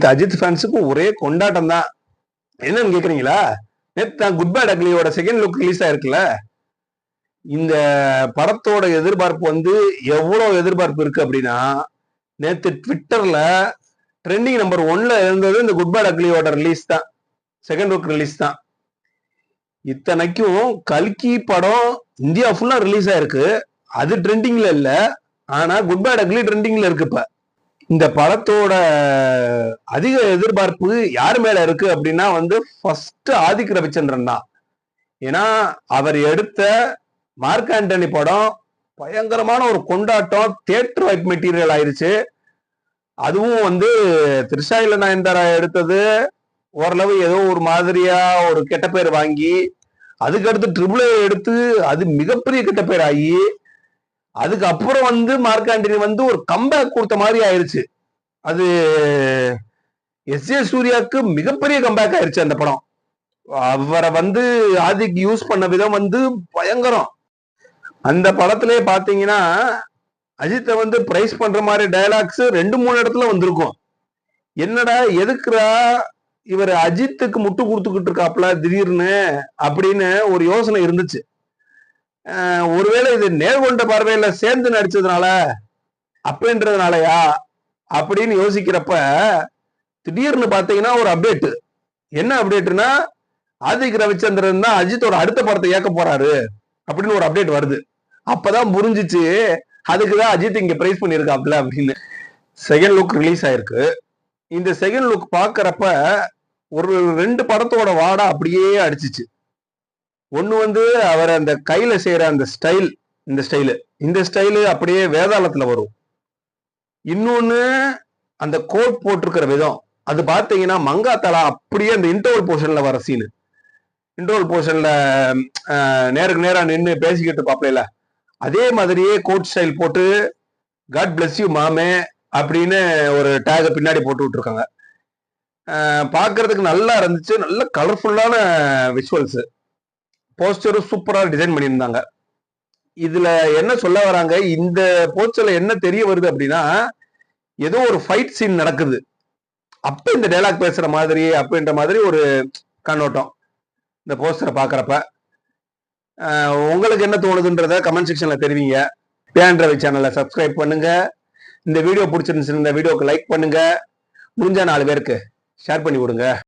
நேத்து அஜித் ஃபேன்ஸுக்கும் ஒரே கொண்டாட்டம் தான். என்னன்னு கேக்குறீங்களா? நேத்து குட் பேட் அக்லியோட செகண்ட் லுக் ரிலீஸ் ஆயிருக்குல்ல. இந்த படத்தோட எதிர்பார்ப்பு எவ்வளவு எதிர்பார்ப்பு இருக்கு அப்படின்னா, நேத்து ட்விட்டர்ல ட்ரெண்டிங் நம்பர் 1ல இருந்தது இந்த குட் பேட் அக்லியோட ரிலீஸ் தான். செகண்ட் லுக் ரிலீஸ் தான். இத்தனைக்கும் கல்கி படம் இந்தியா ஃபுல்லா ரிலீஸ் ஆயிருக்கு. அது ட்ரெண்டிங்ல இல்ல. ஆனா குட் பேட் அக்லி ட்ரெண்டிங்ல இருக்கு. இப்ப இந்த படத்தோட அதிக எதிர்பார்ப்பு யார் மேல இருக்கு அப்படின்னா ஃபர்ஸ்ட் ஆதிக் ரவிச்சந்திரன் தான். ஏன்னா அவர் எடுத்த மார்க் ஆண்டனி படம் பயங்கரமான ஒரு கொண்டாட்டம், தியேட்டர் வைப் மெட்டீரியல் ஆயிருச்சு. அதுவும் த்ரிஷா இல்ல நயன்தாரா எடுத்தது ஓரளவு ஏதோ ஒரு மாதிரியா ஒரு கெட்ட பேர் வாங்கி, அதுக்கடுத்து ட்ரிபிள் எடுத்து அது மிகப்பெரிய கெட்ட பேர் ஆகி, அதுக்கப்புறம் மார்க் ஆண்டனி ஒரு கம்பேக் கொடுத்த மாதிரி ஆயிருச்சு. அது எஸ்.ஜே. சூர்யாவுக்கு மிகப்பெரிய கம்பேக் ஆயிருச்சு அந்த படம். அவரை ஆதிக் யூஸ் பண்ண விதம் பயங்கரம். அந்த படத்திலே பாத்தீங்கன்னா அஜித்தை பிரைஸ் பண்ற மாதிரி டயலாக்ஸ் 2-3 இடத்துல வந்திருக்கும். என்னடா எதுக்குறா இவர் அஜித்துக்கு முட்டு கொடுத்துக்கிட்டு இருக்காப்ல திடீர்னு அப்படின்னு ஒரு யோசனை இருந்துச்சு. ஒருவேளை இது நேர்கொண்ட பார்வையில சேர்ந்து நடிச்சதுனால அப்படின்றதுனாலயா அப்படின்னு யோசிக்கிறப்ப திடீர்னு பாத்தீங்கன்னா ஒரு அப்டேட். என்ன அப்டேட்னா, ஆதிக் ரவிச்சந்திரன் தான் அஜித்தோட அடுத்த படத்தை இயக்க போறாரு அப்படின்னு ஒரு அப்டேட் வருது. அப்பதான் புரிஞ்சிச்சு அதுக்குதான் அஜித் இங்க பிரைஸ் பண்ணிருக்காப்ல அப்படின்னு. செகண்ட் லுக் ரிலீஸ் ஆயிருக்கு. இந்த செகண்ட் லுக் பாக்குறப்ப ஒரு 2 படத்தோட வாடா அப்படியே அடிச்சிச்சு. ஒண்ணு அவர் அந்த கையில செய்யற அந்த ஸ்டைல், இந்த ஸ்டைலு அப்படியே வேதாளத்துல வரும். இன்னொன்னு அந்த கோட் போட்டிருக்கிற விதம், அது பாத்தீங்கன்னா மங்காத்தலா அப்படியே அந்த இன்டர்வல் போர்ஷன்ல வர சீனு. இன்டர்வல் போர்ஷன்ல நேருக்கு நேரா நின்று பேசிக்கிட்டு இருப்பாப்ல, அதே மாதிரியே கோட் ஸ்டைல் போட்டு காட் பிளஸ் யூ மாமே அப்படின்னு ஒரு டேக பின்னாடி போட்டு விட்டுருக்காங்க. பாக்குறதுக்கு நல்லா இருந்துச்சு. நல்ல கலர்ஃபுல்லான விஷுவல்ஸ், போஸ்டரும் சூப்பரா டிசைன் பண்ணியிருந்தாங்க. இதுல என்ன சொல்ல வராங்க, இந்த போஸ்டர்ல என்ன தெரிய வருது அப்படின்னா, ஏதோ ஒரு ஃபைட் சீன் நடக்குது அப்ப இந்த டைலாக் பேசுற மாதிரி அப்படின்ற மாதிரி ஒரு கண்ணோட்டம் இந்த போஸ்டரை பாக்குறப்ப. உங்களுக்கு என்ன தோணுதுன்றத கமெண்ட் செக்ஷன்ல தெரிவிங்க. பேன் ரவி சேனலை சப்ஸ்கிரைப் பண்ணுங்க. இந்த வீடியோ பிடிச்சிருந்துச்சு, இந்த வீடியோக்கு லைக் பண்ணுங்க. முடிஞ்சா 4 பேருக்கு ஷேர் பண்ணி விடுங்க.